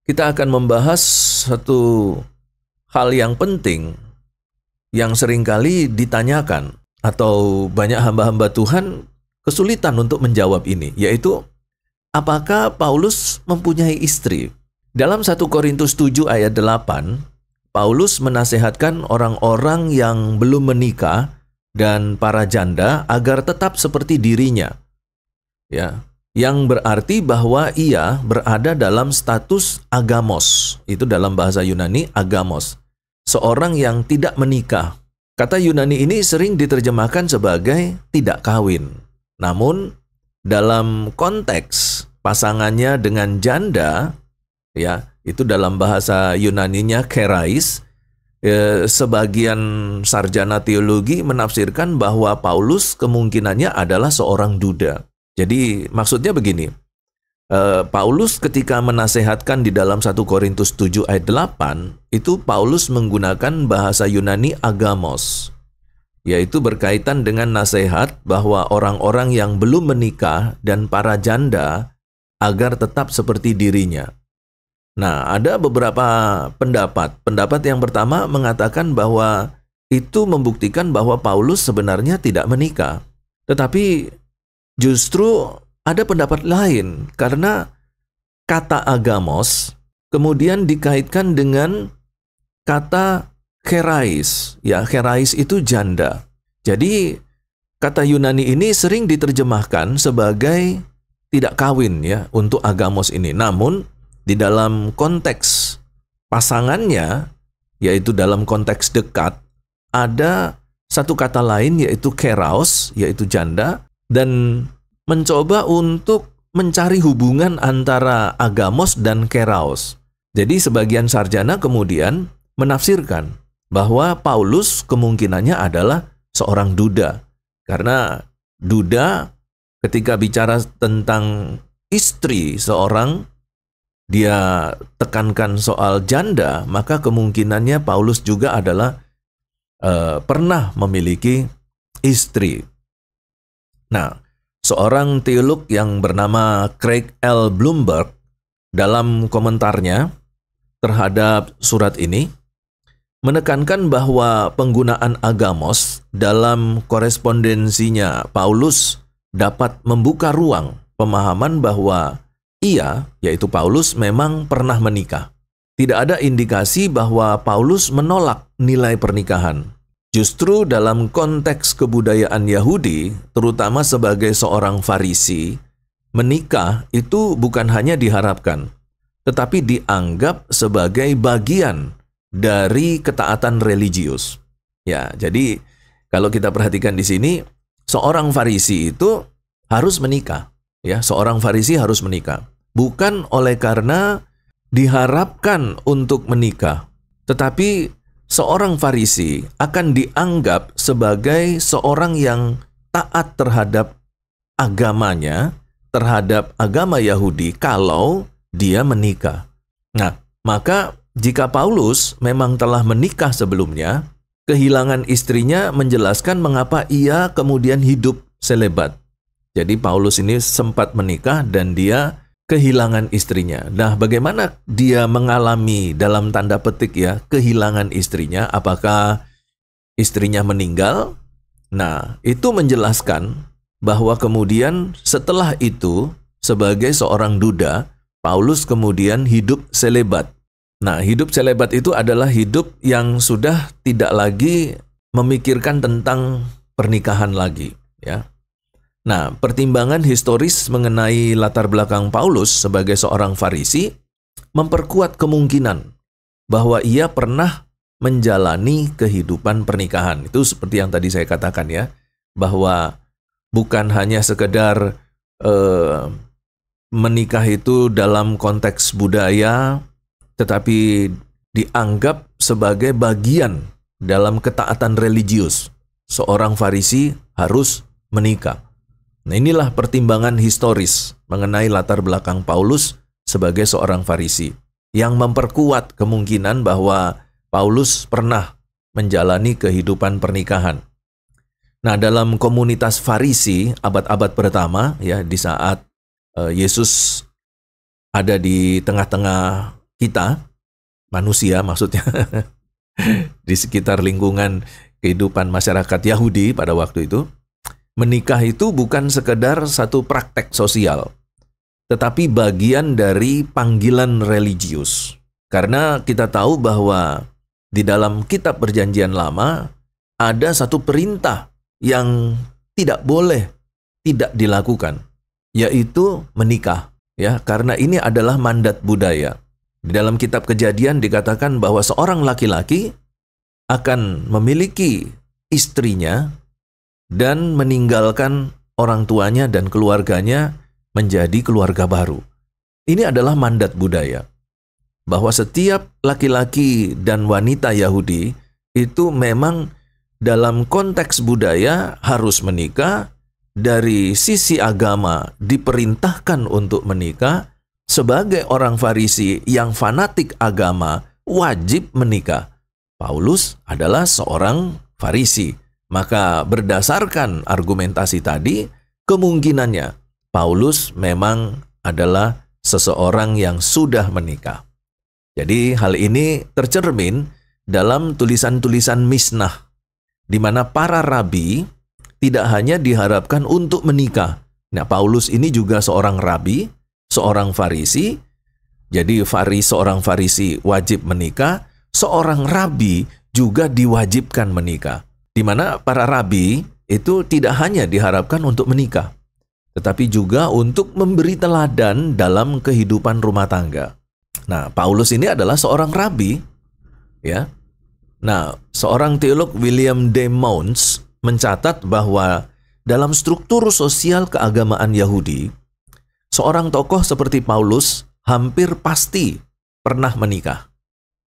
kita akan membahas satu hal yang penting yang seringkali ditanyakan atau banyak hamba-hamba Tuhan kesulitan untuk menjawab ini, yaitu apakah Paulus mempunyai istri? Dalam 1 Korintus 7 ayat 8, Paulus menasehatkan orang-orang yang belum menikah dan para janda agar tetap seperti dirinya. Ya, yang berarti bahwa ia berada dalam status agamos. Itu dalam bahasa Yunani agamos. Seorang yang tidak menikah. Kata Yunani ini sering diterjemahkan sebagai tidak kawin. Namun dalam konteks pasangannya dengan janda, ya, itu dalam bahasa Yunaninya kerais, sebagian sarjana teologi menafsirkan bahwa Paulus kemungkinannya adalah seorang duda. Jadi maksudnya begini, Paulus ketika menasehatkan di dalam 1 Korintus 7 ayat 8, itu Paulus menggunakan bahasa Yunani agamos, yaitu berkaitan dengan nasihat bahwa orang-orang yang belum menikah dan para janda agar tetap seperti dirinya. Nah, ada beberapa pendapat. Pendapat yang pertama mengatakan bahwa itu membuktikan bahwa Paulus sebenarnya tidak menikah. Tetapi justru ada pendapat lain, karena kata agamos kemudian dikaitkan dengan kata kerais. Ya, kerais itu janda. Jadi kata Yunani ini sering diterjemahkan sebagai tidak kawin ya untuk agamos ini. Namun di dalam konteks pasangannya, yaitu dalam konteks dekat, ada satu kata lain yaitu keraos, yaitu janda, dan mencoba untuk mencari hubungan antara agamos dan keraos. Jadi sebagian sarjana kemudian menafsirkan bahwa Paulus kemungkinannya adalah seorang duda. Karena duda ketika bicara tentang istri seorang, dia tekankan soal janda, maka kemungkinannya Paulus juga adalah pernah memiliki istri. Nah, seorang teolog yang bernama Craig L. Blomberg dalam komentarnya terhadap surat ini menekankan bahwa penggunaan agamos dalam korespondensinya Paulus dapat membuka ruang pemahaman bahwa ia, yaitu Paulus, memang pernah menikah. Tidak ada indikasi bahwa Paulus menolak nilai pernikahan. Justru dalam konteks kebudayaan Yahudi, terutama sebagai seorang Farisi, menikah itu bukan hanya diharapkan, tetapi dianggap sebagai bagian dari ketaatan religius. Ya, jadi kalau kita perhatikan di sini, seorang Farisi itu harus menikah. Ya, seorang Farisi harus menikah. Bukan oleh karena diharapkan untuk menikah, tetapi seorang Farisi akan dianggap sebagai seorang yang taat terhadap agamanya, terhadap agama Yahudi kalau dia menikah. Nah, maka jika Paulus memang telah menikah sebelumnya, kehilangan istrinya menjelaskan mengapa ia kemudian hidup selebat. Jadi Paulus ini sempat menikah dan dia kehilangan istrinya. Nah, bagaimana dia mengalami dalam tanda petik ya kehilangan istrinya? Apakah istrinya meninggal? Nah, itu menjelaskan bahwa kemudian setelah itu sebagai seorang duda, Paulus kemudian hidup selebat. Nah, hidup selebat itu adalah hidup yang sudah tidak lagi memikirkan tentang pernikahan lagi, ya. Nah, pertimbangan historis mengenai latar belakang Paulus sebagai seorang Farisi memperkuat kemungkinan bahwa ia pernah menjalani kehidupan pernikahan. Itu seperti yang tadi saya katakan ya, bahwa bukan hanya sekedar menikah itu dalam konteks budaya, tetapi dianggap sebagai bagian dalam ketaatan religius. Seorang Farisi harus menikah. Nah, inilah pertimbangan historis mengenai latar belakang Paulus sebagai seorang Farisi yang memperkuat kemungkinan bahwa Paulus pernah menjalani kehidupan pernikahan. Nah, dalam komunitas Farisi abad-abad pertama ya, di saat Yesus ada di tengah-tengah kita, manusia maksudnya, di sekitar lingkungan kehidupan masyarakat Yahudi pada waktu itu, menikah itu bukan sekedar satu praktek sosial, tetapi bagian dari panggilan religius. Karena kita tahu bahwa di dalam kitab Perjanjian Lama ada satu perintah yang tidak boleh tidak dilakukan, yaitu menikah. Ya, karena ini adalah mandat budaya. Di dalam kitab Kejadian dikatakan bahwa seorang laki-laki akan memiliki istrinya dan meninggalkan orang tuanya dan keluarganya menjadi keluarga baru. Ini adalah mandat budaya. Bahwa setiap laki-laki dan wanita Yahudi itu memang dalam konteks budaya harus menikah. Dari sisi agama diperintahkan untuk menikah. Sebagai orang Farisi yang fanatik agama wajib menikah. Paulus adalah seorang Farisi. Maka berdasarkan argumentasi tadi, kemungkinannya Paulus memang adalah seseorang yang sudah menikah. Jadi hal ini tercermin dalam tulisan-tulisan Misnah, di mana para rabi tidak hanya diharapkan untuk menikah. Nah, Paulus ini juga seorang rabi, seorang Farisi. Jadi seorang Farisi wajib menikah, seorang rabi juga diwajibkan menikah. Di mana para rabi itu tidak hanya diharapkan untuk menikah, tetapi juga untuk memberi teladan dalam kehidupan rumah tangga. Nah, Paulus ini adalah seorang rabi, ya. Nah, seorang teolog William D. Mounce mencatat bahwa dalam struktur sosial keagamaan Yahudi, seorang tokoh seperti Paulus hampir pasti pernah menikah.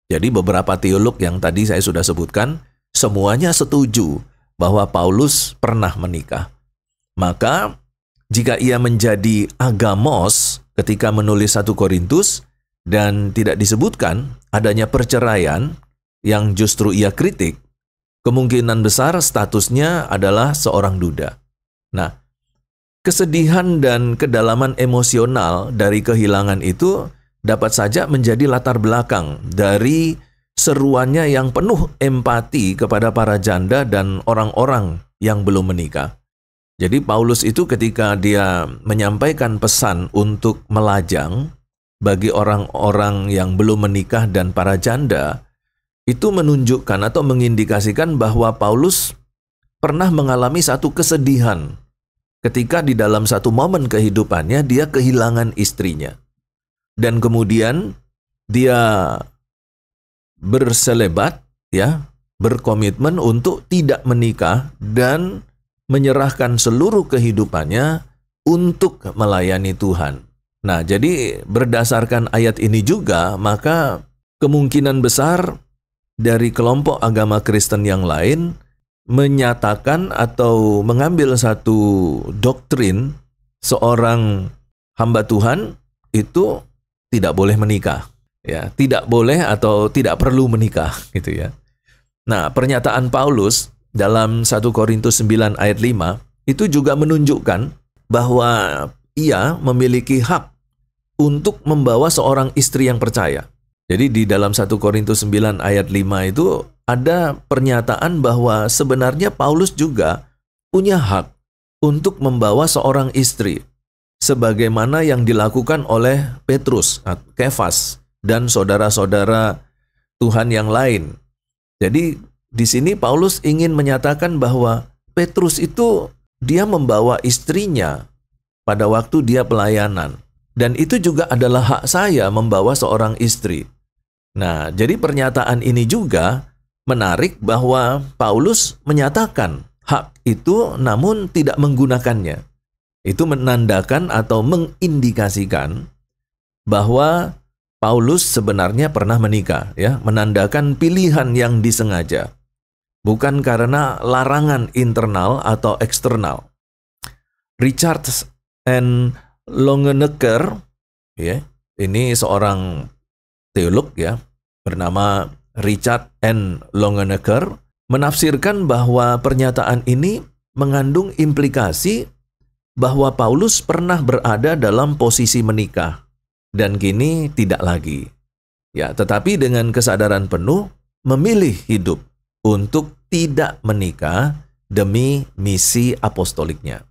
Jadi beberapa teolog yang tadi saya sudah sebutkan, semuanya setuju bahwa Paulus pernah menikah. Maka, jika ia menjadi agamos ketika menulis 1 Korintus dan tidak disebutkan adanya perceraian yang justru ia kritik, kemungkinan besar statusnya adalah seorang duda. Nah, kesedihan dan kedalaman emosional dari kehilangan itu dapat saja menjadi latar belakang dari seruannya yang penuh empati kepada para janda dan orang-orang yang belum menikah. Jadi Paulus itu ketika dia menyampaikan pesan untuk melajang bagi orang-orang yang belum menikah dan para janda, itu menunjukkan atau mengindikasikan bahwa Paulus pernah mengalami satu kesedihan ketika di dalam satu momen kehidupannya dia kehilangan istrinya. Dan kemudian dia berselebat, ya, berkomitmen untuk tidak menikah dan menyerahkan seluruh kehidupannya untuk melayani Tuhan. Nah, jadi berdasarkan ayat ini juga, maka kemungkinan besar dari kelompok agama Kristen yang lain menyatakan atau mengambil satu doktrin seorang hamba Tuhan itu tidak boleh menikah, ya, tidak boleh atau tidak perlu menikah, gitu ya. Nah, pernyataan Paulus dalam 1 Korintus 9 ayat 5 itu juga menunjukkan bahwa ia memiliki hak untuk membawa seorang istri yang percaya. Jadi di dalam 1 Korintus 9 ayat 5 itu ada pernyataan bahwa sebenarnya Paulus juga punya hak untuk membawa seorang istri, sebagaimana yang dilakukan oleh Petrus, Kefas, dan saudara-saudara Tuhan yang lain. Jadi di sini Paulus ingin menyatakan bahwa Petrus itu dia membawa istrinya pada waktu dia pelayanan. Dan itu juga adalah hak saya membawa seorang istri. Nah, jadi pernyataan ini juga menarik bahwa Paulus menyatakan hak itu namun tidak menggunakannya. Itu menandakan atau mengindikasikan bahwa Paulus sebenarnya pernah menikah, ya, menandakan pilihan yang disengaja, bukan karena larangan internal atau eksternal. Richard N. Longenecker, ya, ini seorang teolog, ya, bernama Richard N. Longenecker, menafsirkan bahwa pernyataan ini mengandung implikasi bahwa Paulus pernah berada dalam posisi menikah dan kini tidak lagi. Ya, tetapi dengan kesadaran penuh memilih hidup untuk tidak menikah demi misi apostoliknya.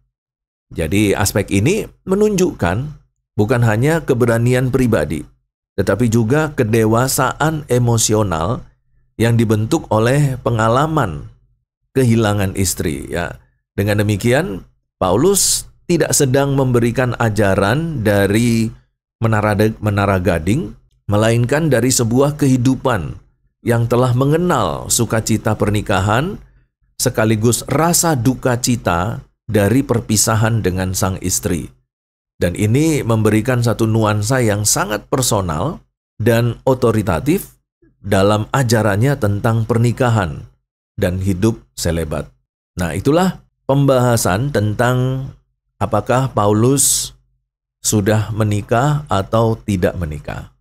Jadi aspek ini menunjukkan bukan hanya keberanian pribadi, tetapi juga kedewasaan emosional yang dibentuk oleh pengalaman kehilangan istri. Ya, dengan demikian Paulus tidak sedang memberikan ajaran dari menara gading, melainkan dari sebuah kehidupan yang telah mengenal sukacita pernikahan sekaligus rasa duka cita dari perpisahan dengan sang istri. Dan ini memberikan satu nuansa yang sangat personal dan otoritatif dalam ajarannya tentang pernikahan dan hidup selebat. Nah, itulah pembahasan tentang apakah Paulus sudah menikah atau tidak menikah.